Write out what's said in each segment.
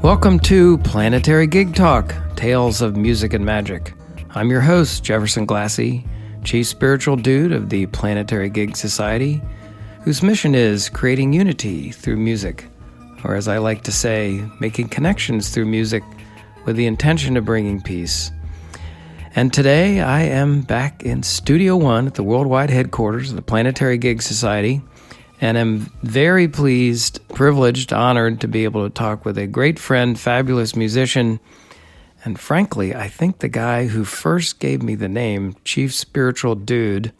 Welcome to Planetary Gig Talk, Tales of Music and Magic. I'm your host, Jefferson Glassy, Chief Spiritual Dude of the Planetary Gig Society, whose mission is creating unity through music, or as I like to say, making connections through music with the intention of bringing peace. And today I am back in Studio One at the worldwide headquarters of the Planetary Gig Society, and am very pleased, privileged, honored to be able to talk with a great friend, fabulous musician, and frankly, I think the guy who first gave me the name Chief Spiritual Dude,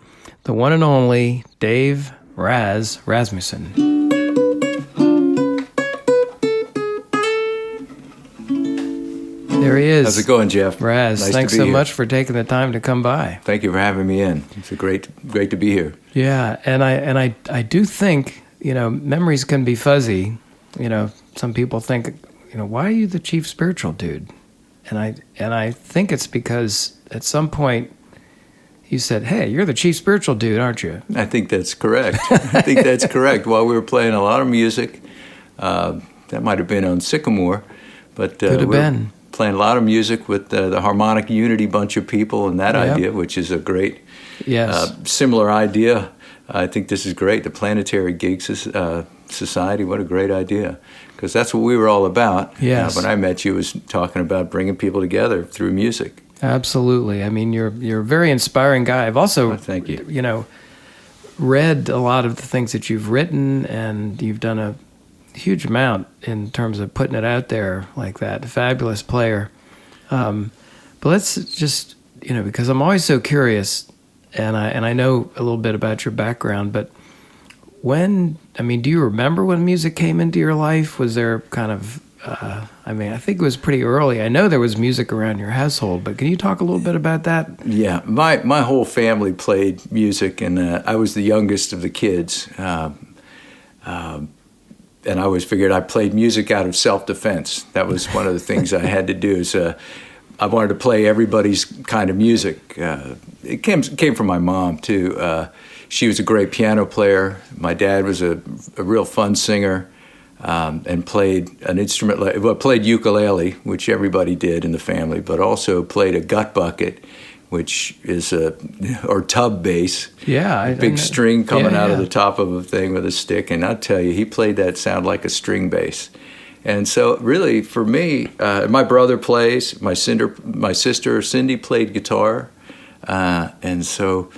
the one and only Dave Razz Rasmussen. There he is. How's it going, Jeff? Razz, nice thanks to be so here. much for taking the time to come by. Thank you for having me in. It's great to be here. Yeah, and I do think, memories can be fuzzy. Some people think, why are you the Chief Spiritual Dude? And I think it's because at some point you said, "Hey, you're the Chief Spiritual Dude, aren't you?" I think that's correct. I think that's correct. While we were playing a lot of music, that might have been on Sycamore, but could have been playing a lot of music with the Harmonic Unity bunch of people and that Yep. idea, which is a great, yes, similar idea. I think this is great. The Planetary Gig Society, what a great idea. Because that's what we were all about. Yes. When I met you, was talking about bringing people together through music. Absolutely. I mean, you're a very inspiring guy. I've also, Thank you. Read a lot of the things that you've written, and you've done a huge amount in terms of putting it out there like that. A fabulous player. But let's just, because I'm always so curious, and I know a little bit about your background, but do you remember when music came into your life? Was there kind of, I think it was pretty early. I know there was music around your household, but can you talk a little bit about that? Yeah, my whole family played music, and I was the youngest of the kids. And I always figured I played music out of self-defense. That was one of the things I had to do. Is I wanted to play everybody's kind of music. It came from my mom too. She was a great piano player. My dad was a real fun singer, and played an instrument. Played ukulele, which everybody did in the family, but also played a gut bucket, which is or tub bass. Yeah, big string coming out of the top of a thing with a stick, and I'll tell you, he played that sound like a string bass. And so, really, for me, my brother plays. My sister Cindy played guitar, and so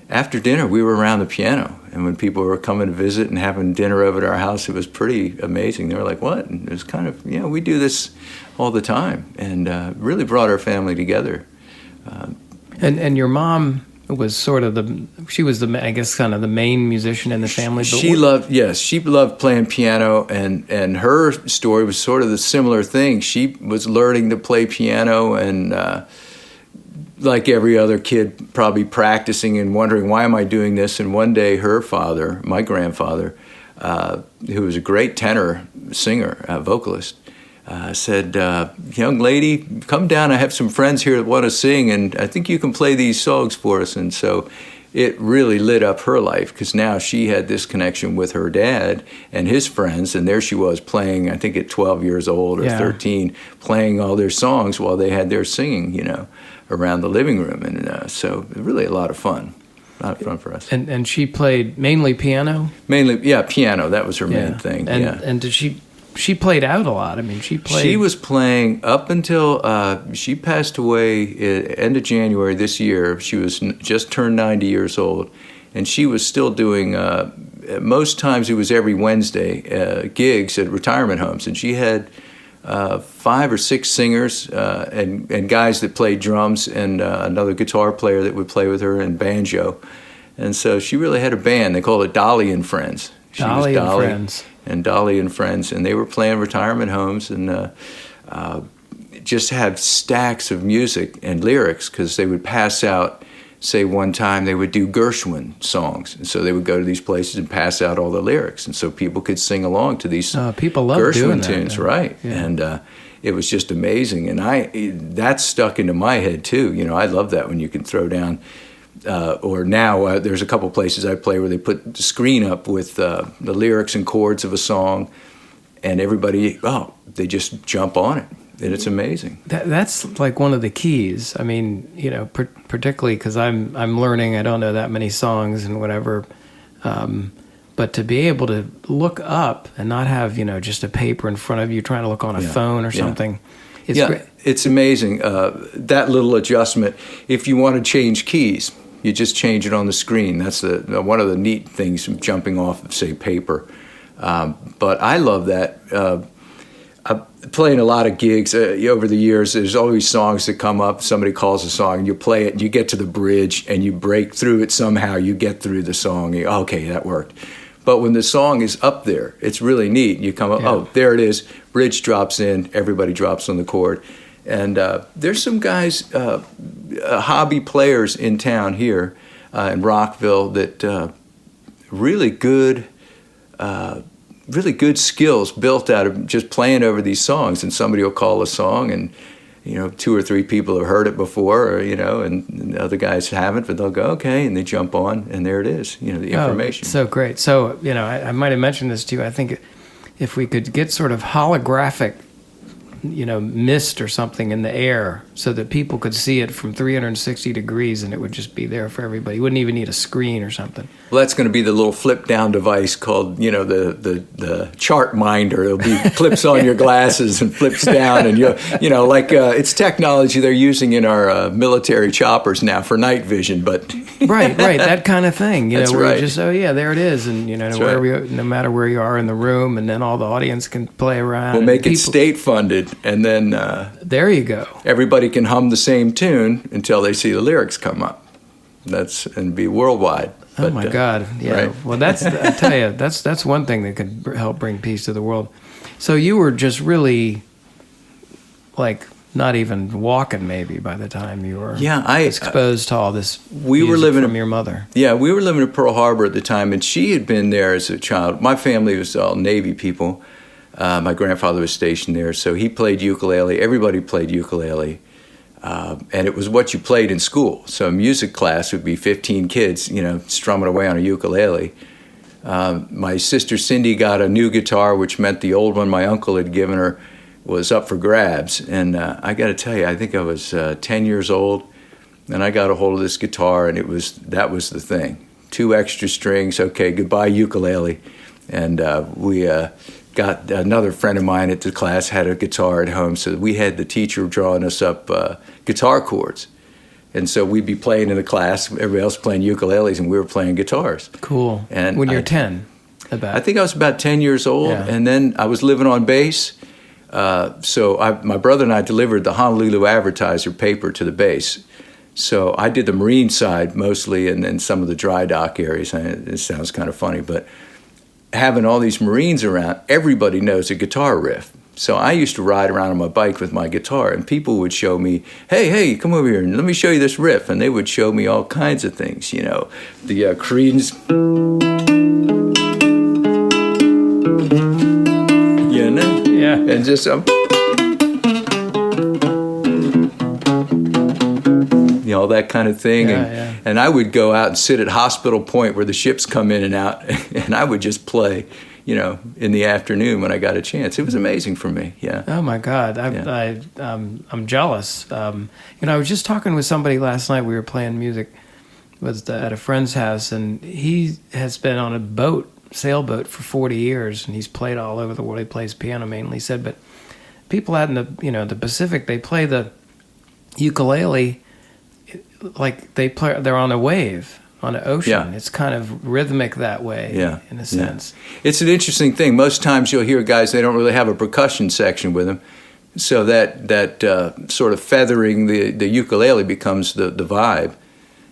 after dinner we were around the piano. And when people were coming to visit and having dinner over at our house, it was pretty amazing. They were like, "What?" And it was kind of, we do this all the time, and really brought our family together. And your mom was sort of kind of the main musician in the family. But she loved playing piano, and her story was sort of the similar thing. She was learning to play piano, and like every other kid, probably practicing and wondering, why am I doing this? And one day her father, my grandfather, who was a great tenor singer, vocalist, said, "Young lady, come down. I have some friends here that want to sing, and I think you can play these songs for us." And so it really lit up her life, because now she had this connection with her dad and his friends, and there she was playing, I think at 12 years old or 13, playing all their songs while they had their singing, around the living room. And so really a lot of fun. A lot of fun for us. And she played mainly piano? Mainly, piano. That was her main thing. And did she played out a lot. She was playing up until she passed away at end of January this year. She was just turned 90 years old, and she was still doing, most times it was every Wednesday, gigs at retirement homes. And she had 5 or 6 singers and guys that played drums, and another guitar player that would play with her, and banjo. And so she really had a band. They called it Dolly and Friends. Dolly and Friends. And Dolly and Friends, and they were playing retirement homes, and just had stacks of music and lyrics, because they would pass out, say one time they would do Gershwin songs, and so they would go to these places and pass out all the lyrics, and so people could sing along to these people love Gershwin doing tunes, that, right? Yeah. And it was just amazing, and that stuck into my head too. I love that when you can throw down. Or now there's a couple places I play where they put the screen up with the lyrics and chords of a song, and everybody, they just jump on it. And it's amazing. That's like one of the keys. I mean, particularly because I'm learning. I don't know that many songs and whatever, but to be able to look up and not have just a paper in front of you trying to look on a phone or something. It's great. It's amazing. That little adjustment. If you want to change keys, you just change it on the screen. That's one of the neat things from jumping off of, say, paper. But I love that. I'm playing a lot of gigs over the years. There's always songs that come up. Somebody calls a song, and you play it, and you get to the bridge, and you break through it somehow. You get through the song. Okay, that worked. But when the song is up there, it's really neat. You come up, there it is. Bridge drops in. Everybody drops on the chord. And there's some guys, hobby players in town here in Rockville that really good skills built out of just playing over these songs. And somebody will call a song, and 2 or 3 people have heard it before, and other guys haven't, but they'll go, okay, and they jump on, and there it is, the information. So great. So, I might have mentioned this to you. I think if we could get sort of holographic, mist or something in the air so that people could see it from 360 degrees and it would just be there for everybody. You wouldn't even need a screen or something. Well, that's going to be the little flip down device called, the chart minder. It'll be flips on your glasses and flips down, and it's technology they're using in our military choppers now for night vision. But right, that kind of thing. That's where right. you just there it is, and no matter where you are in the room, and then all the audience can play around. We'll make it state funded, and then there you go. Everybody can hum the same tune until they see the lyrics come up. And be worldwide. Oh my God! Yeah. Right? Well, I tell you, that's one thing that could help bring peace to the world. So you were just really, like, not even walking maybe by the time you were exposed to all this. We were living from your mother. Yeah, we were living in Pearl Harbor at the time, and she had been there as a child. My family was all Navy people. My grandfather was stationed there, so he played ukulele. Everybody played ukulele. And it was what you played in school. So a music class would be 15 kids, strumming away on a ukulele. My sister Cindy got a new guitar, which meant the old one my uncle had given her was up for grabs. And I got to tell you, I think I was 10 years old, and I got a hold of this guitar, and that was the thing. 2 extra strings, okay, goodbye ukulele. And we got another friend of mine at the class had a guitar at home, so we had the teacher drawing us up guitar chords. And so we'd be playing in the class, everybody else playing ukuleles, and we were playing guitars. Cool. And when you're 10? I think I was about 10 years old, and then I was living on base. So my brother and I delivered the Honolulu Advertiser paper to the base. So I did the marine side mostly, and then some of the dry dock areas. It sounds kind of funny, but having all these Marines around, everybody knows a guitar riff. So I used to ride around on my bike with my guitar, and people would show me, hey, come over here, and let me show you this riff. And they would show me all kinds of things, the Creedence, and just all that kind of thing. And I would go out and sit at Hospital Point where the ships come in and out, and I would just play, in the afternoon when I got a chance. It was amazing for me, Oh, my God. I'm jealous. I was just talking with somebody last night. We were playing music at a friend's house, and he has been on a sailboat for 40 years, and he's played all over the world. He plays piano mainly, he said, but people out in the Pacific, they play the ukulele like they're on a wave, on an ocean. It's kind of rhythmic that way, in a sense. It's an interesting thing. Most times you'll hear guys, they don't really have a percussion section with them, so that sort of feathering the ukulele becomes the vibe.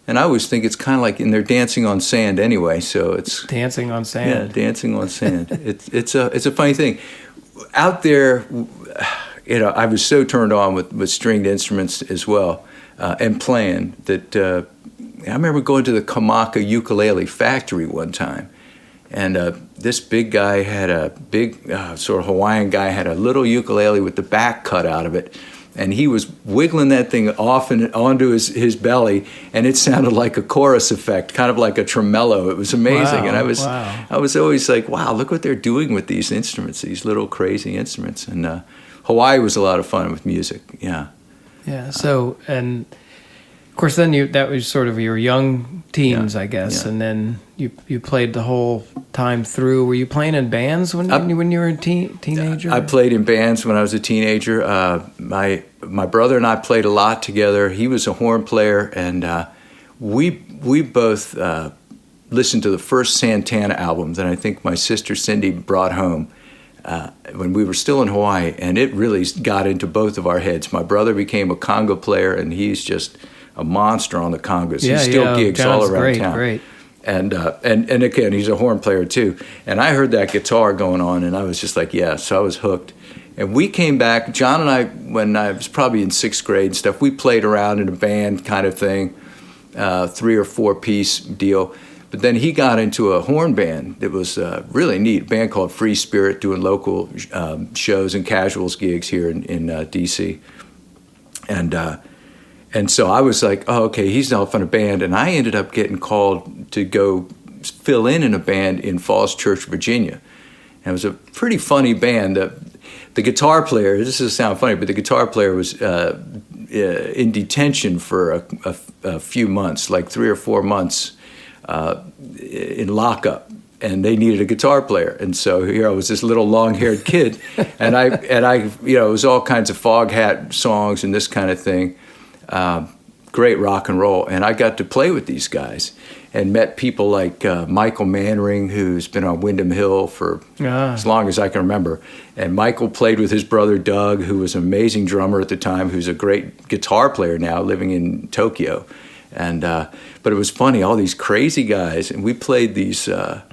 And I always think it's kind of like they're dancing on sand anyway. So it's dancing on sand. Yeah, dancing on sand. It's a funny thing. Out there, I was so turned on with stringed instruments as well. And playing that, I remember going to the Kamaka ukulele factory one time, and this big guy had sort of Hawaiian guy had a little ukulele with the back cut out of it, and he was wiggling that thing off and onto his belly, and it sounded like a chorus effect, kind of like a tremolo. It was amazing. Wow, And I was always like, wow, look what they're doing with these instruments, these little crazy instruments. And Hawaii was a lot of fun with music. Yeah. Yeah. So, and of course, then that was sort of your young teens, I guess, and then you played the whole time through. Were you playing in bands when you were a teenager? I played in bands when I was a teenager. My brother and I played a lot together. He was a horn player, and we both listened to the first Santana album that I think my sister Cindy brought home when we were still in Hawaii, and it really got into both of our heads. My brother became a conga player, and he's just a monster on the congas. He still gigs John's all around town. Great. And again, he's a horn player too. And I heard that guitar going on, and I was just like, yeah. So I was hooked. And we came back. John and I, when I was probably in 6th grade and stuff, we played around in a band kind of thing, 3 or 4 piece deal. But then he got into a horn band that was really neat, a band called Free Spirit, doing local shows and casuals gigs here in D.C. And so I was like, oh, okay, he's off in a band. And I ended up getting called to go fill in a band in Falls Church, Virginia. And it was a pretty funny band. The guitar player, this doesn't sound funny, but the guitar player was in detention for a few months, like 3 or 4 months in lockup. And they needed a guitar player. And so here I was, this little long-haired kid. and I, it was all kinds of Fog Hat songs and this kind of thing. Great rock and roll, and I got to play with these guys and met people like Michael Manring, who's been on Windham Hill for as long as I can remember. And Michael played with his brother Doug, who was an amazing drummer at the time, who's a great guitar player now, living in Tokyo. And but it was funny, all these crazy guys, and we played these. A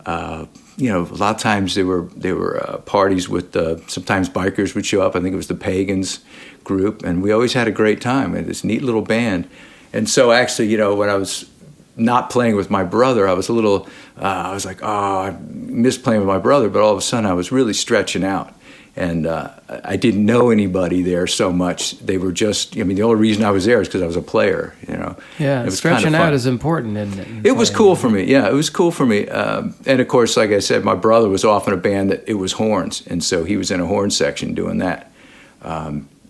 lot of times they were parties with sometimes bikers would show up. I think it was the Pagans group, and we always had a great time. And this neat little band. And so actually, when I was not playing with my brother, I was a little. I was like, oh, I miss playing with my brother. But all of a sudden, I was really stretching out, and I didn't know anybody there so much. They were just. I mean, the only reason I was there is because I was a player. Yeah, it was stretching kind of out is important, isn't it? It was cool for me. Yeah, it was cool for me. And of course, like I said, my brother was off in a band that it was horns, and so he was in a horn section doing that.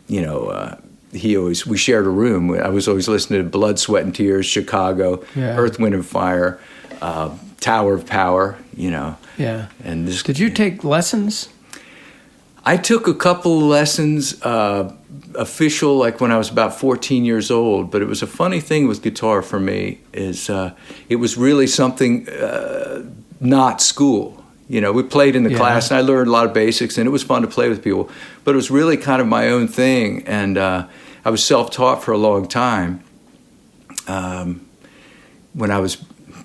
We shared a room. I was always listening to Blood, Sweat, and Tears, Chicago, Earth, Wind, and Fire, Tower of Power. Yeah. And this. Did you take lessons? I took a couple lessons, official, like when I was about 14 years old. But it was a funny thing with guitar for me is it was really something not school. We played in the class, and I learned a lot of basics, and it was fun to play with people. But it was really kind of my own thing, and I was self-taught for a long time. When I was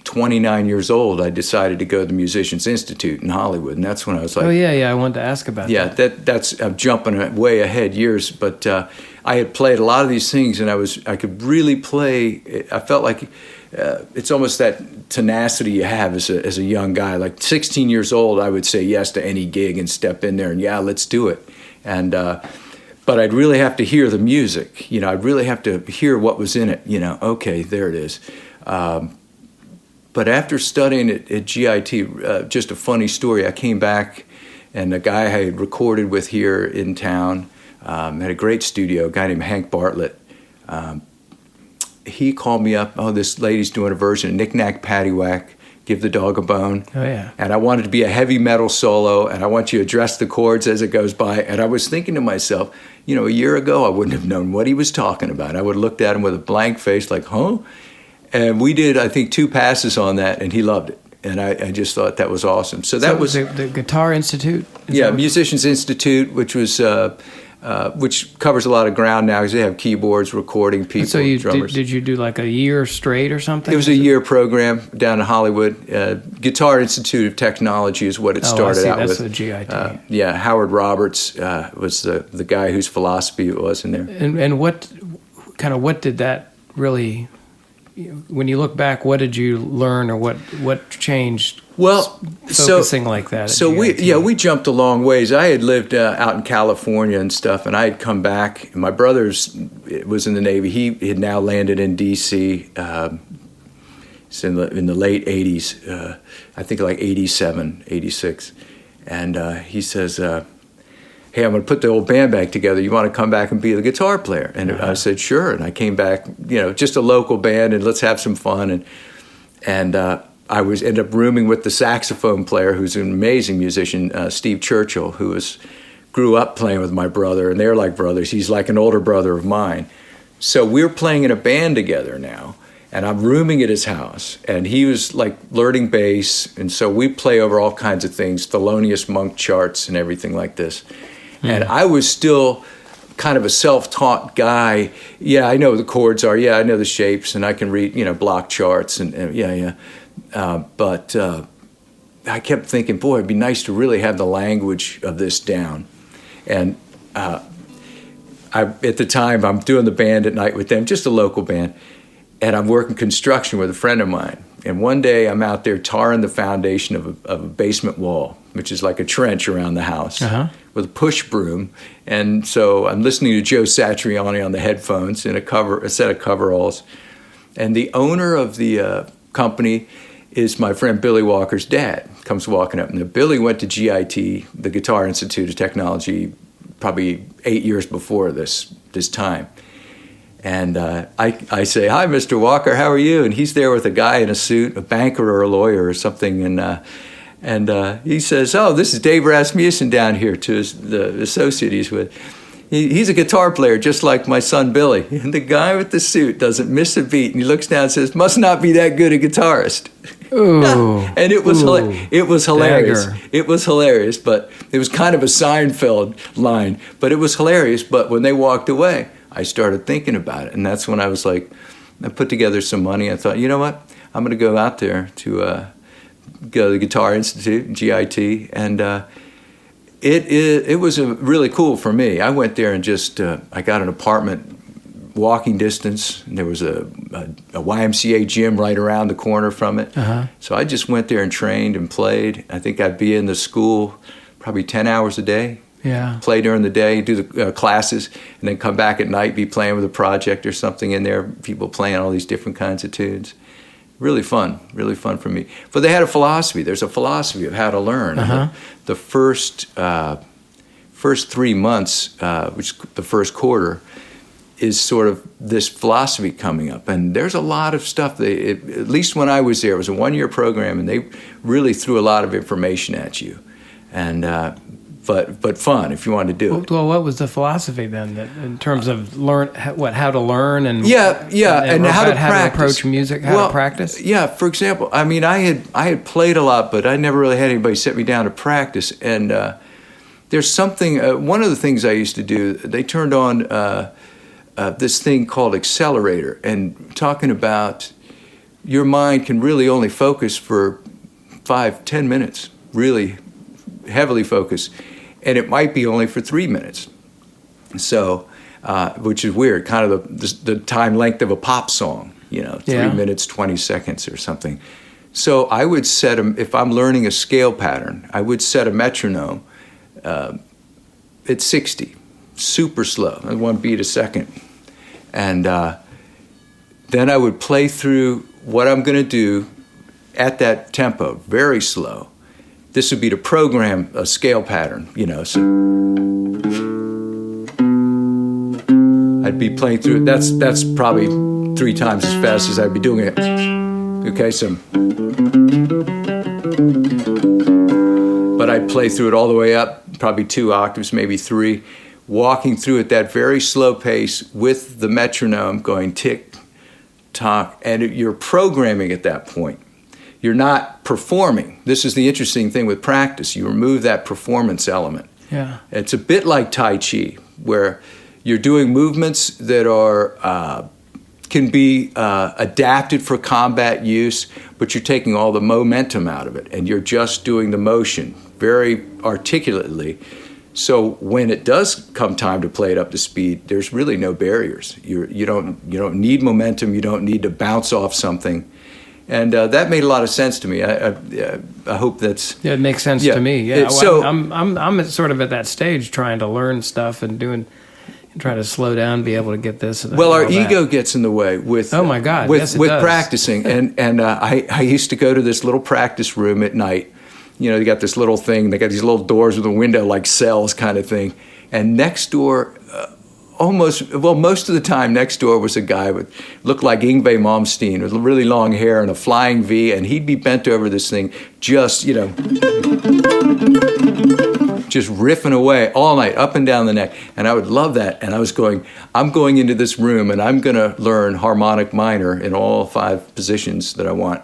29 years old, I decided to go to the Musicians Institute in Hollywood, and that's when I was like... Oh, yeah, I wanted to ask about that. Yeah, that's I'm jumping way ahead years, but I had played a lot of these things, and I could really play. I felt like it's almost that tenacity you have as a young guy. Like 16 years old, I would say yes to any gig and step in there and let's do it. And but I'd really have to hear the music. I'd really have to hear what was in it. Okay, there it is. But after studying at GIT, just a funny story. I came back, and a guy I had recorded with here in town had a great studio. A guy named Hank Bartlett. He called me up. Oh, this lady's doing a version of Knick Knack Paddywhack, Give the Dog a Bone. Oh, yeah. And I wanted to be a heavy metal solo, and I want you to address the chords as it goes by. And I was thinking to myself, a year ago, I wouldn't have known what he was talking about. I would have looked at him with a blank face like, huh? And we did, I think, 2 passes on that, and he loved it. And I just thought that was awesome. So that was the Guitar Institute? Musicians Institute, which was... which covers a lot of ground now because they have keyboards, recording people, so drummers. Did you do like a year straight or something? It was a year program down in Hollywood. Guitar Institute of Technology is what it started out that's with. That's the GIT. Howard Roberts was the guy whose philosophy it was in there. And what did that really when you look back, what did you learn, or what changed? Well, focusing like that. So we jumped a long ways. I had lived out in California and stuff, and I had come back. My brother's was in the Navy. He had now landed in D.C. It's in the late 80s, I think like 87, 86. And he says, hey, I'm going to put the old band back together. You want to come back and be the guitar player? And I said, sure. And I came back, just a local band, and let's have some fun. And I ended up rooming with the saxophone player, who's an amazing musician, Steve Churchill, who grew up playing with my brother, and they're like brothers. He's like an older brother of mine. So we're playing in a band together now, and I'm rooming at his house, and he was like learning bass, and so we play over all kinds of things, Thelonious Monk charts and everything like this. And I was still kind of a self-taught guy. Yeah, I know the chords are. Yeah, I know the shapes, and I can read, block charts, and but I kept thinking, boy, it'd be nice to really have the language of this down. And at the time, I'm doing the band at night with them, just a local band, and I'm working construction with a friend of mine. And one day, I'm out there tarring the foundation of a basement wall, which is like a trench around the house, with a push broom. And so I'm listening to Joe Satriani on the headphones in a set of coveralls. And the owner of the company is my friend Billy Walker's dad. Comes walking up. And Billy went to GIT, the Guitar Institute of Technology, probably 8 years before this time. And I say, hi, Mr. Walker, how are you? And he's there with a guy in a suit, a banker or a lawyer or something. And he says, oh, this is Dave Rasmussen down here, to the associate he's with. He's a guitar player just like my son Billy. And the guy with the suit doesn't miss a beat. And he looks down and says, must not be that good a guitarist. Ooh. And it was hilarious. Dagger. It was hilarious, but it was kind of a Seinfeld line. But it was hilarious. But when they walked away, I started thinking about it. And that's when I was like, I put together some money. I thought, you know what? I'm going to go out there to go to the Guitar Institute, GIT. And it was really cool for me. I went there and just, I got an apartment walking distance. And there was a YMCA gym right around the corner from it. So I just went there and trained and played. I think I'd be in the school probably 10 hours a day. Yeah. Play during the day, do the classes, and then come back at night, be playing with a project or something in there, people playing all these different kinds of tunes. Really fun for me. But they had a philosophy. There's a philosophy of how to learn. The first 3 months, which the first quarter, is sort of this philosophy coming up. And there's a lot of stuff. At least when I was there, it was a 1-year program, and they really threw a lot of information at you. And but fun if you want to do it. Well, what was the philosophy then, that in terms of how to learn and and how to practice, how to approach music, how to practice? Yeah, for example, I mean, I had played a lot, but I never really had anybody sit me down to practice. And there's something. One of the things I used to do, they turned on this thing called Accelerator, and talking about your mind can really only focus for 5-10 minutes, really heavily focused. And it might be only for 3 minutes. So, which is weird, kind of the time length of a pop song, 3 minutes, 20 seconds or something. So I would if I'm learning a scale pattern, I would set a metronome at 60, super slow, 1 beat a second. And then I would play through what I'm going to do at that tempo, very slow. This would be to program a scale pattern, So I'd be playing through it. That's probably 3 times as fast as I'd be doing it. Okay, so. But I'd play through it all the way up, probably 2 octaves, maybe 3, walking through at that very slow pace with the metronome going tick, tock, and you're programming at that point. You're not performing. This is the interesting thing with practice. You remove that performance element. Yeah. It's a bit like Tai Chi, where you're doing movements that are can be adapted for combat use, but you're taking all the momentum out of it, and you're just doing the motion very articulately. So when it does come time to play it up to speed, there's really no barriers. You don't need momentum. You don't need to bounce off something, and that made a lot of sense to me. I hope that's it makes sense to me. Yeah, so I'm sort of at that stage trying to learn stuff and trying to slow down, be able to get this. Well, our ego gets in the way with oh my God, with, yes, it with does. practicing, and I used to go to this little practice room at night. You know, they got this little thing. They got these little doors with a window, like cells, kind of thing. And next door, most of the time, next door was a guy with looked like Yngwie Malmsteen with really long hair and a flying V, and he'd be bent over this thing, just riffing away all night, up and down the neck. And I would love that. And I was going, I'm going into this room, and I'm going to learn harmonic minor in all 5 positions that I want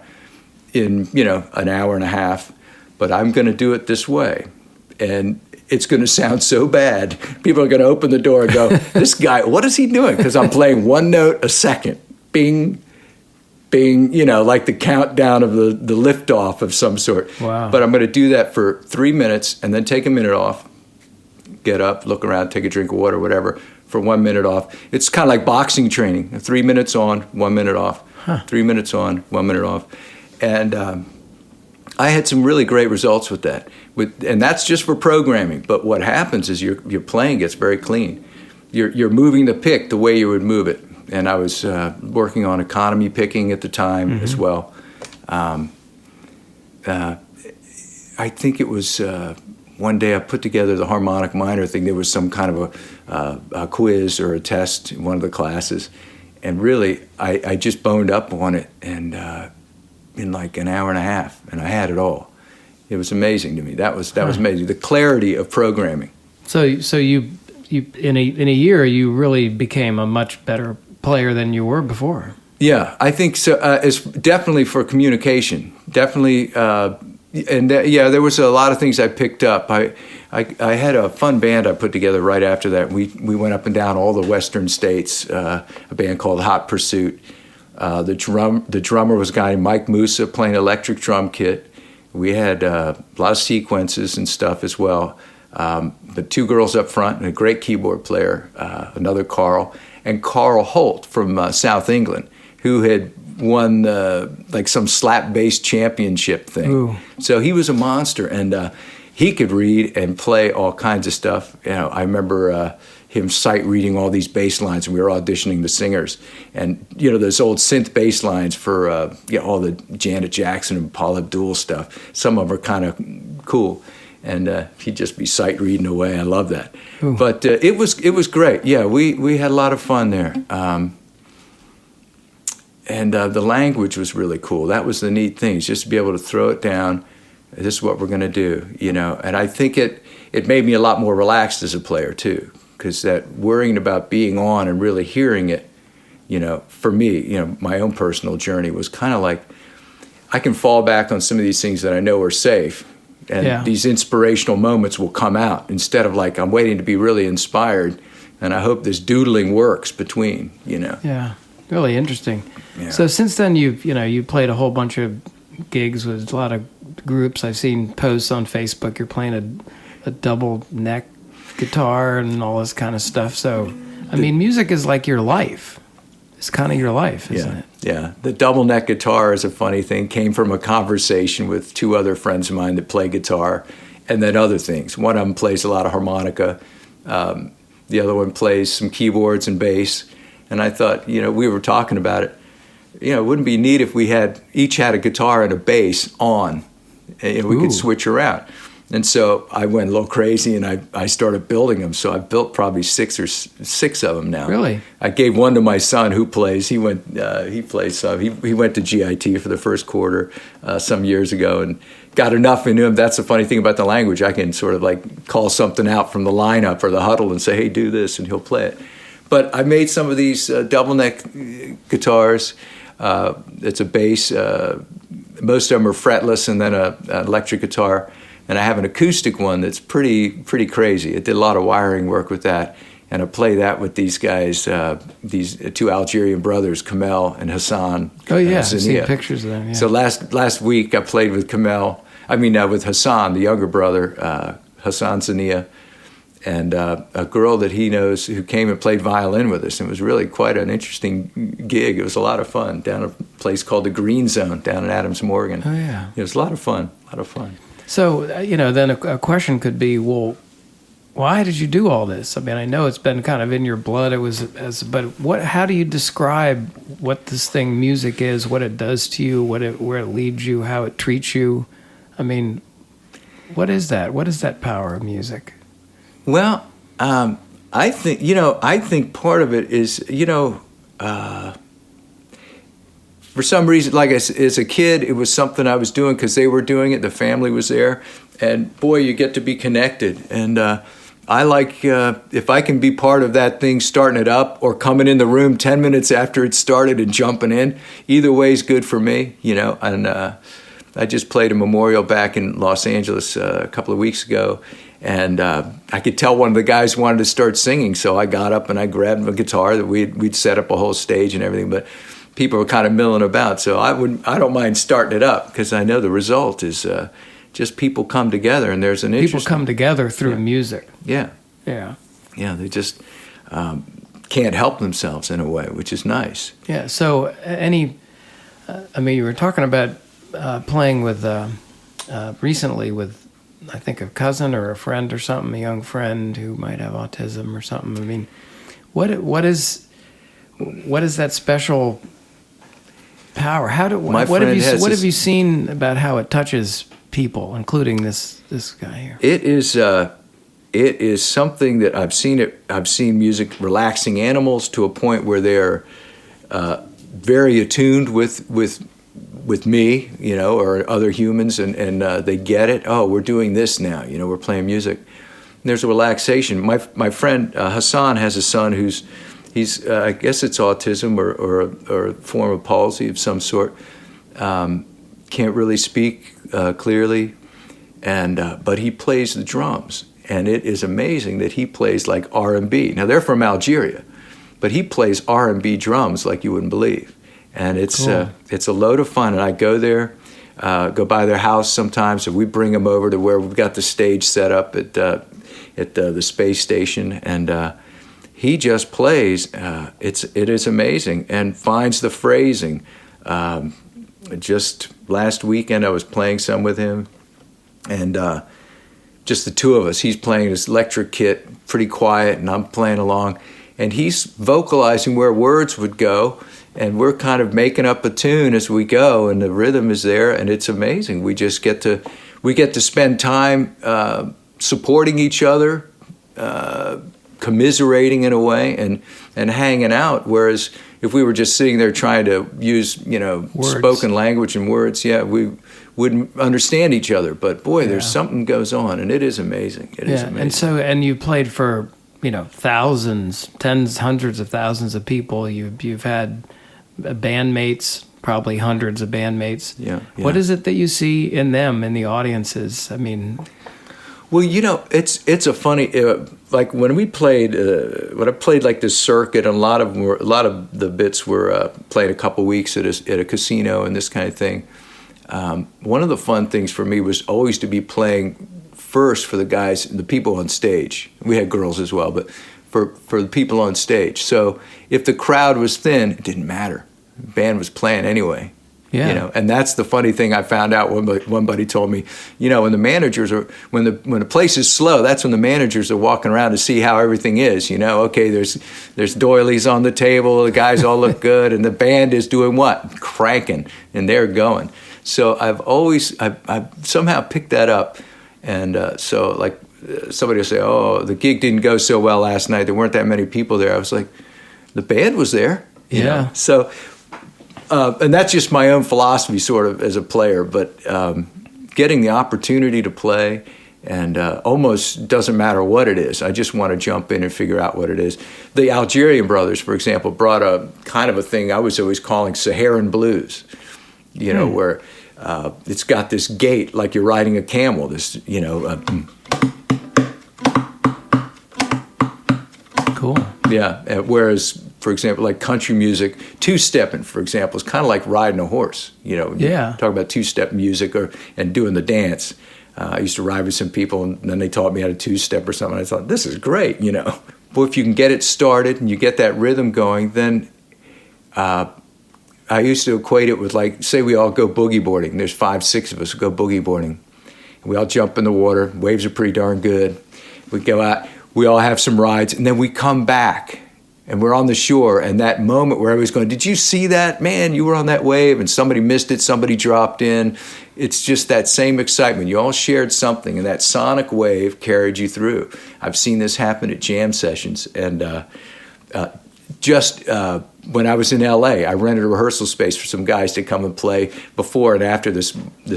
in an hour and a half. But I'm going to do it this way. And it's going to sound so bad. People are going to open the door and go, this guy, what is he doing? Because I'm playing 1 note a second. Bing, bing, like the countdown of the liftoff of some sort. Wow. But I'm going to do that for 3 minutes and then take a minute off, get up, look around, take a drink of water, whatever, for 1 minute off. It's kind of like boxing training. 3 minutes on, 1 minute off. 3 minutes on, 1 minute off. And I had some really great results with that, and that's just for programming. But what happens is your playing gets very clean. You're moving the pick the way you would move it. And I was working on economy picking at the time as well. I think it was one day I put together the harmonic minor thing. There was some kind of a quiz or a test in one of the classes, and really I just boned up on it and. In like an hour and a half, and I had it all. It was amazing to me. That was amazing. The clarity of programming. So you in a year you really became a much better player than you were before. Yeah, I think so. It's definitely for communication. Definitely, there was a lot of things I picked up. I had a fun band I put together right after that. We went up and down all the western states. A band called Hot Pursuit. The drummer was a guy named Mike Musa playing electric drum kit. We had a lot of sequences and stuff as well. The 2 girls up front and a great keyboard player, another Carl, and Carl Holt from South England, who had won like some slap bass championship thing. Ooh. So he was a monster, and he could read and play all kinds of stuff. I remember him sight reading all these bass lines, and we were auditioning the singers. And those old synth bass lines for all the Janet Jackson and Paula Abdul stuff. Some of them are kind of cool, and he'd just be sight reading away. I love that. Ooh. But it was great. Yeah, we had a lot of fun there. And the language was really cool. That was the neat thing, is just to be able to throw it down. This is what we're going to do, And I think it made me a lot more relaxed as a player too. Because that worrying about being on and really hearing it, for me, my own personal journey was kind of like, I can fall back on some of these things that I know are safe, and these inspirational moments will come out instead of like, I'm waiting to be really inspired, and I hope this doodling works between, Yeah, really interesting. Yeah. So since then, you played a whole bunch of gigs with a lot of groups. I've seen posts on Facebook. You're playing a double neck guitar and all this kind of stuff. So, I mean, music is like your life. It's kind of your life, isn't it? Yeah. The double neck guitar is a funny thing. Came from a conversation with 2 other friends of mine that play guitar, and then other things. One of them plays a lot of harmonica. The other one plays some keyboards and bass. And I thought, we were talking about it. It wouldn't be neat if we each had a guitar and a bass on, and we could switch around. And so I went a little crazy, and I started building them. So I built probably 6 of them now. Really? I gave one to my son who plays. He plays some. He went to GIT for the first quarter some years ago and got enough into him. That's the funny thing about the language. I can sort of like call something out from the lineup or the huddle and say, hey, do this, and he'll play it. But I made some of these double neck guitars. It's a bass. Most of them are fretless, and then an electric guitar. And I have an acoustic one that's pretty crazy. I did a lot of wiring work with that, and I play that with these guys, these 2 Algerian brothers, Kamel and Hassan. Oh yeah, I've seen pictures of them. Yeah. So last week I played with with Hassan, the younger brother, Hassan Zania, and a girl that he knows who came and played violin with us. And it was really quite an interesting gig. It was a lot of fun down at a place called the Green Zone down in Adams, Morgan. Oh, yeah. It was a lot of fun, So, then a question could be, well, why did you do all this? I mean, I know it's been kind of in your blood. But how do you describe what this thing music is, what it does to you, where it leads you, how it treats you? I mean, what is that? What is that power of music? Well, I think part of it is, for some reason, like as a kid, it was something I was doing because they were doing it. The family was there, and boy, you get to be connected. And I like if I can be part of that thing, starting it up or coming in the room 10 minutes after it started and jumping in. Either way is good for me, And I just played a memorial back in Los Angeles a couple of weeks ago. And I could tell one of the guys wanted to start singing, so I got up and I grabbed a guitar that we'd set up a whole stage and everything. But people were kind of milling about, so I don't mind starting it up because I know the result is just people come together and there's an interest. People come together through music. Yeah. They just can't help themselves in a way, which is nice. Yeah. So you were talking about playing with recently with, I think, a cousin or a friend or something, a young friend who might have autism or something. I mean, what is that special power? What have you seen about how it touches people, including this guy here? It is something that I've seen music relaxing animals to a point where they're very attuned with me, or other humans, and they get it. Oh, we're doing this now. We're playing music. And there's a relaxation. My friend Hassan has a son he's I guess it's autism or a form of palsy of some sort. Can't really speak clearly, but he plays the drums, and it is amazing that he plays like R&B. Now they're from Algeria, but he plays R&B drums like you wouldn't believe. And it's cool. It's a load of fun. And I go there, go by their house sometimes, and we bring him over to where we've got the stage set up at the space station, and he just plays. It is amazing, and finds the phrasing. Just last weekend, I was playing some with him, and just the two of us. He's playing his electric kit, pretty quiet, and I'm playing along, and he's vocalizing where words would go. And we're kind of making up a tune as we go, and the rhythm is there, and it's amazing. We just get to spend time supporting each other, commiserating in a way, and hanging out. Whereas if we were just sitting there trying to use spoken language and words, we wouldn't understand each other. But boy, there's something goes on, and it is amazing. It is amazing. And you played for thousands, tens, hundreds of thousands of people. You've had bandmates, probably hundreds of bandmates. Yeah. What is it that you see in them, in the audiences? I mean, well, it's a funny like when we played when I played like this circuit, and a lot of the bits were played a couple weeks at a casino and this kind of thing. One of the fun things for me was always to be playing first for the guys, the people on stage. We had girls as well, but for the people on stage. So if the crowd was thin, it didn't matter. The band was playing anyway. Yeah. And that's the funny thing I found out. One buddy told me, when the managers are when the place is slow, that's when the managers are walking around to see how everything is. Okay, there's doilies on the table, the guys all look good, and the band is doing what? Cranking, and they're going. So I've somehow picked that up. And so, like, somebody will say, oh, the gig didn't go so well last night. There weren't that many people there. I was like, the band was there. Yeah. So, and that's just my own philosophy sort of as a player. But getting the opportunity to play, and almost doesn't matter what it is. I just want to jump in and figure out what it is. The Algerian brothers, for example, brought a kind of a thing I was always calling Saharan blues, where... it's got this gait like you're riding a camel. This, Cool. Yeah. Whereas, for example, like country music, two-stepping, for example, is kind of like riding a horse. Yeah. Talk about two-step music and doing the dance. I used to ride with some people, and then they taught me how to two-step or something. I thought, this is great, you know. But if you can get it started and you get that rhythm going, then I used to equate it with, like, say we all go boogie boarding. There's 5, 6 of us who go boogie boarding. We all jump in the water. Waves are pretty darn good. We go out. We all have some rides, and then we come back. And we're on the shore, and that moment where everybody's going, did you see that? Man, you were on that wave, and somebody missed it, somebody dropped in. It's just that same excitement. You all shared something, and that sonic wave carried you through. I've seen this happen at jam sessions, and when I was in L.A., I rented a rehearsal space for some guys to come and play before and after this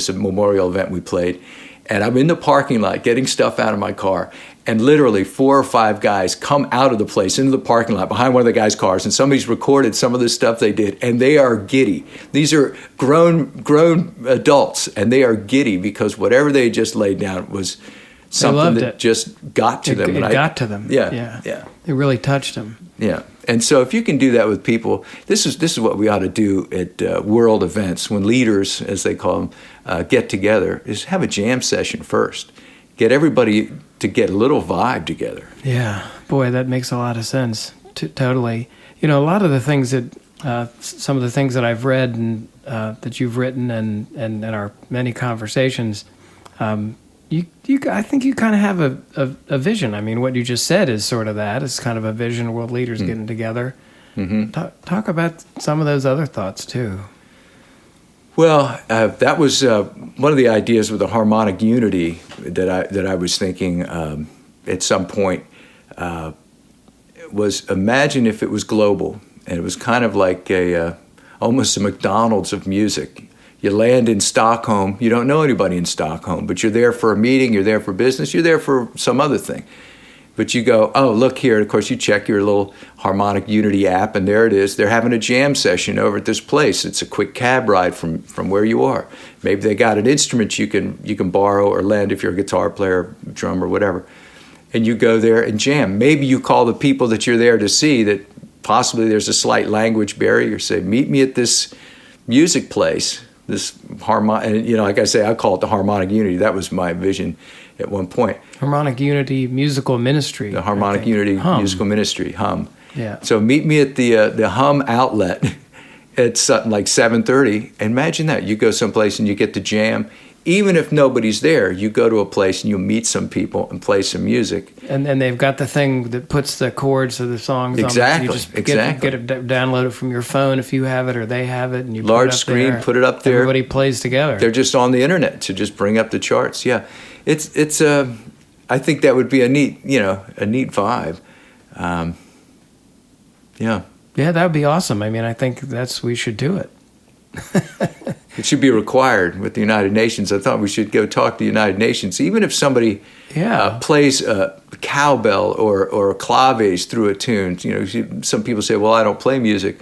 memorial event we played. And I'm in the parking lot getting stuff out of my car, and literally 4 or 5 guys come out of the place into the parking lot behind one of the guys' cars, and somebody's recorded some of the stuff they did, and they are giddy. These are grown adults, and they are giddy because whatever they just laid down was something that just got to them. It got to them. Yeah. It really touched them. Yeah. And so if you can do that with people, this is what we ought to do at world events when leaders, as they call them, get together, is have a jam session first. Get everybody to get a little vibe together. Yeah. Boy, that makes a lot of sense. Totally. You know, a lot of the things that, some of the things that I've read and that you've written and in our many conversations, I think you kind of have a vision. I mean, what you just said is sort of that. It's kind of a vision of world leaders getting together. Mm-hmm. Talk about some of those other thoughts, too. Well, that was one of the ideas with the harmonic unity that I was thinking at some point was imagine if it was global, and it was kind of like almost a McDonald's of music. You land in Stockholm, you don't know anybody in Stockholm, but you're there for a meeting, you're there for business, you're there for some other thing. But you go, oh, look here, and of course you check your little Harmonic Unity app, and there it is. They're having a jam session over at this place. It's a quick cab ride from where you are. Maybe they got an instrument you can borrow or lend if you're a guitar player, drummer, whatever. And you go there and jam. Maybe you call the people that you're there to see that possibly there's a slight language barrier. Say, meet me at this music place. This harmonic, like I say, I call it the Harmonic Unity. That was my vision at one point. Harmonic Unity Musical Ministry. The Harmonic Unity Musical Ministry, HUMM. Yeah. So meet me at the HUMM outlet at something like 7:30. Imagine that. You go someplace and you get to jam. Even if nobody's there, you go to a place and you meet some people and play some music. And they've got the thing that puts the chords of the songs exactly, on. You just exactly. Get it download it from your phone if you have it or they have it. And you large put it up screen, there. Put it up there. Everybody plays together. They're just on the internet to just bring up the charts. Yeah, it's I think that would be a neat vibe. Yeah, that would be awesome. I mean, I think we should do it. It should be required with the United Nations. I thought we should go talk to the United Nations. Even if somebody plays a cowbell or a claves through a tune, some people say, well, I don't play music.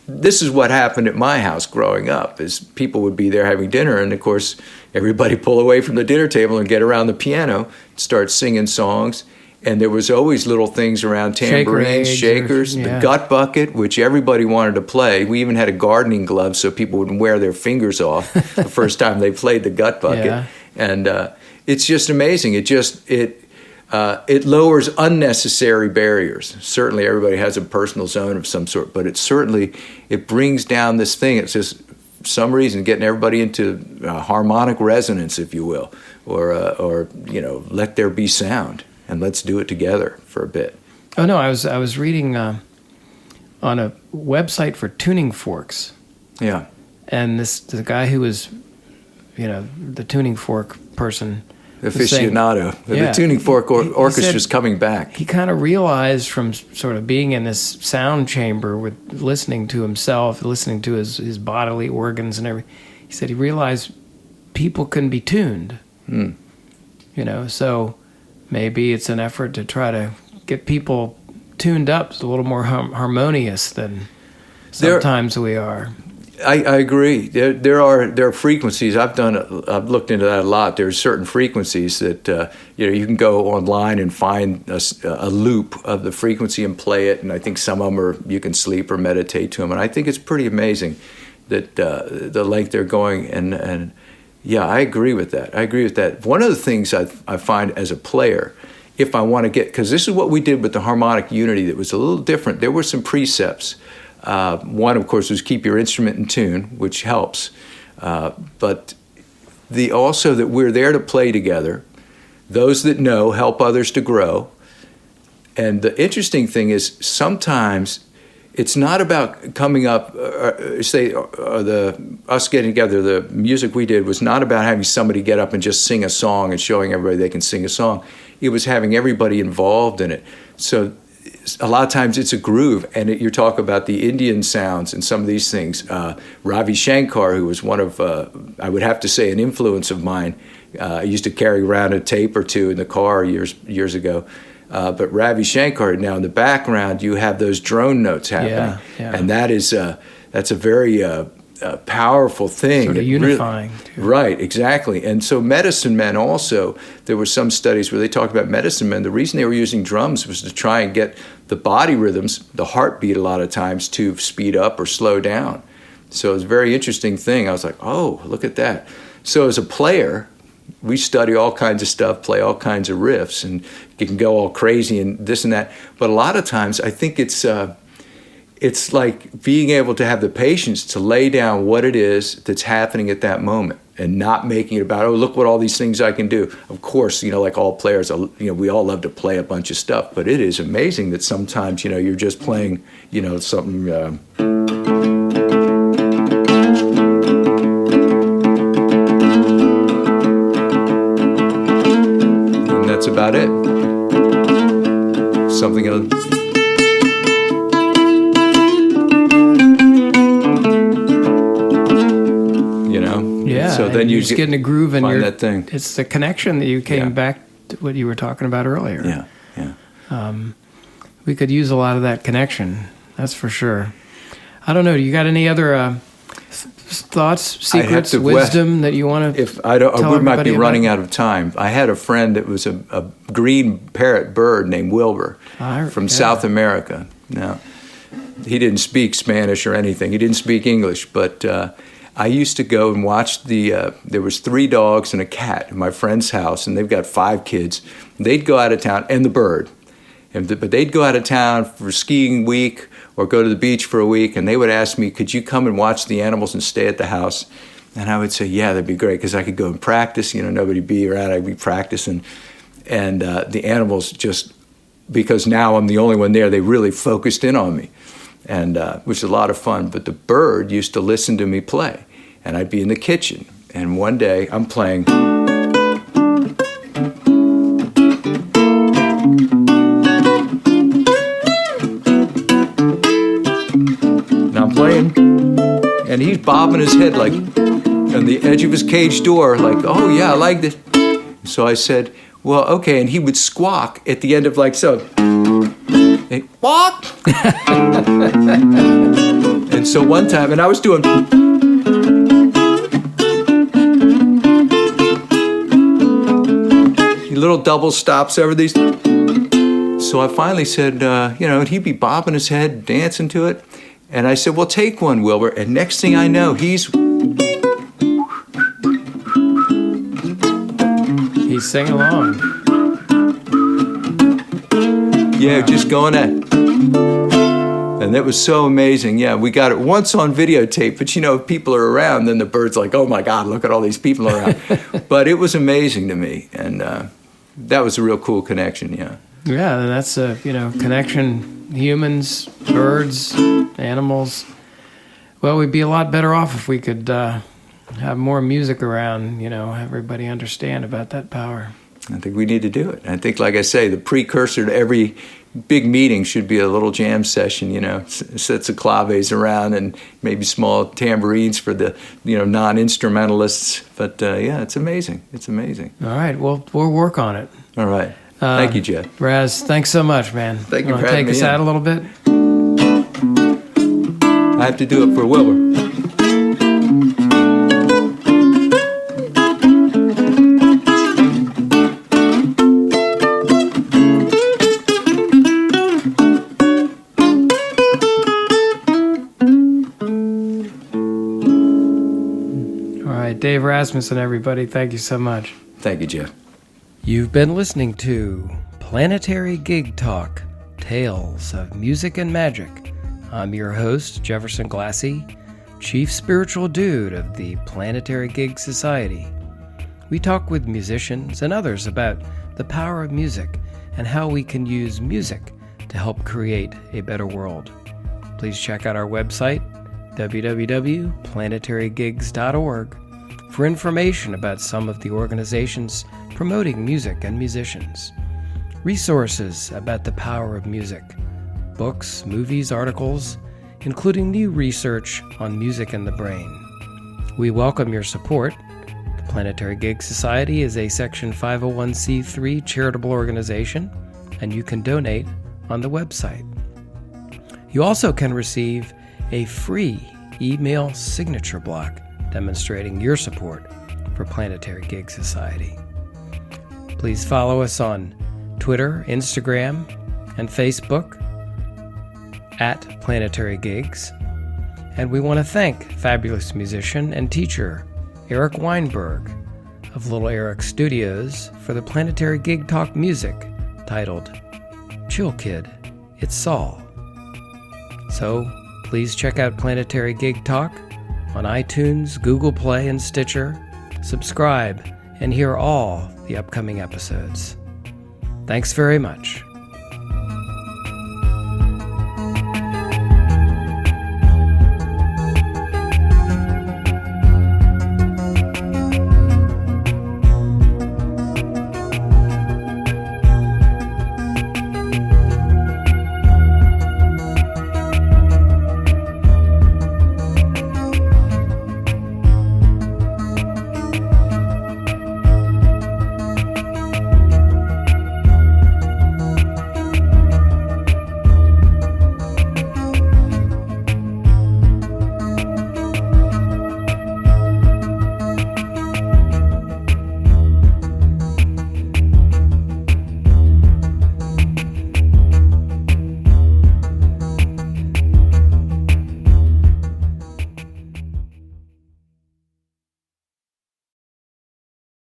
This is what happened at my house growing up, is people would be there having dinner, and of course, everybody pull away from the dinner table and get around the piano, start singing songs. And there was always little things around tambourines, shakers, the gut bucket, which everybody wanted to play. We even had a gardening glove so people wouldn't wear their fingers off the first time they played the gut bucket. Yeah. And it's just amazing. It lowers unnecessary barriers. Certainly everybody has a personal zone of some sort, but it brings down this thing. It's just for some reason getting everybody into harmonic resonance, if you will, or let there be sound. And let's do it together for a bit. Oh no, I was reading on a website for tuning forks. Yeah. And the guy who was, the tuning fork person, aficionado, the tuning fork orchestra's coming back. He kind of realized from sort of being in this sound chamber with listening to himself, listening to his bodily organs and everything. He said he realized people can be tuned. So. Maybe it's an effort to try to get people tuned up a little more harmonious than sometimes we are. I agree. There are frequencies. I've looked into that a lot. There's certain frequencies that you can go online and find a loop of the frequency and play it. And I think some of them you can sleep or meditate to them. And I think it's pretty amazing that the length they're going. And Yeah, I agree with that. I agree with that. One of the things I find as a player, if I want to get, because this is what we did with the Harmonic Unity that was a little different. There were some precepts. One, of course, was keep your instrument in tune, which helps. But also that we're there to play together. Those that know help others to grow. And the interesting thing is sometimes it's not about coming up, us getting together, the music we did was not about having somebody get up and just sing a song and showing everybody they can sing a song. It was having everybody involved in it. So a lot of times it's a groove, and you're talking about the Indian sounds and some of these things. Ravi Shankar, who was one of, I would have to say, an influence of mine. I used to carry around a tape or two in the car years ago. But Ravi Shankar, now in the background, you have those drone notes happening. Yeah. And that's a very powerful thing. Sort of unifying. Really, right, exactly. And so medicine men also, there were some studies where they talked about medicine men. The reason they were using drums was to try and get the body rhythms, the heartbeat a lot of times, to speed up or slow down. So it was a very interesting thing. I was like, oh, look at that. So as a player, we study all kinds of stuff, play all kinds of riffs, and you can go all crazy and this and that. But a lot of times, I think it's like being able to have the patience to lay down what it is that's happening at that moment and not making it about, oh, look what all these things I can do. Of course, like all players, we all love to play a bunch of stuff, but it is amazing that sometimes, you're just playing, something. That's about it. Something else. Yeah. So then you just get in a groove and find that thing. It's the connection that you came back to what you were talking about earlier. Yeah. We could use a lot of that connection. That's for sure. I don't know. Do you got any other thoughts, secrets, wisdom that you want to? We might be running out of time. I had a friend that was a green parrot bird named Wilbur from South America. Now, he didn't speak Spanish or anything. He didn't speak English, but I used to go and watch there was 3 dogs and a cat in my friend's house, and they've got 5 kids. They'd go out of town, and the bird. But they'd go out of town for skiing week or go to the beach for a week, and they would ask me, could you come and watch the animals and stay at the house? And I would say, yeah, that'd be great, because I could go and practice. Nobody'd be around. I'd be practicing. And the animals just, because now I'm the only one there, they really focused in on me, and which was a lot of fun. But the bird used to listen to me play, and I'd be in the kitchen. And one day I'm playing. And he's bobbing his head like on the edge of his cage door, like, oh yeah, I like this. So I said, well, okay. And he would squawk at the end of like so. And, walk. And so one time, and I was doing. Little double stops over these. So I finally said, and he'd be bobbing his head, dancing to it. And I said, well, take one, Wilbur. And next thing I know, he's singing along. Yeah, just going at it. And that was so amazing. Yeah, we got it once on videotape, but if people are around, then the bird's like, oh my God, look at all these people around. But it was amazing to me. And that was a real cool connection, yeah. Yeah, and that's a, connection. Humans, birds, animals. Well, we'd be a lot better off if we could have more music around, everybody understand about that power. I think we need to do it. I think, like I say, the precursor to every big meeting should be a little jam session, sets of claves around and maybe small tambourines for the, non-instrumentalists. But, yeah, it's amazing. It's amazing. All right. Well, we'll work on it. All right. Thank you, Jeff. Razz, thanks so much, man. Thank you for having me. Take us out a little bit? I have to do it for Wilbur. All right. right, Dave Rasmussen, everybody. Thank you so much. Thank you, Jeff. You've been listening to Planetary Gig Talk, Tales of Music and Magic. I'm your host, Jefferson Glassy, Chief Spiritual Dude of the Planetary Gig Society. We talk with musicians and others about the power of music and how we can use music to help create a better world. Please check out our website, www.planetarygigs.org, for information about some of the organizations promoting music and musicians, resources about the power of music, books, movies, articles, including new research on music and the brain. We welcome your support. The Planetary Gig Society is a Section 501c3 charitable organization, and you can donate on the website. You also can receive a free email signature block demonstrating your support for Planetary Gig Society. Please follow us on Twitter, Instagram, and Facebook at Planetary Gigs. And we want to thank fabulous musician and teacher Eric Weinberg of Little Eric Studios for the Planetary Gig Talk music titled Chill Kid, It's Saul. So please check out Planetary Gig Talk on iTunes, Google Play, and Stitcher. Subscribe and hear all the upcoming episodes. Thanks very much.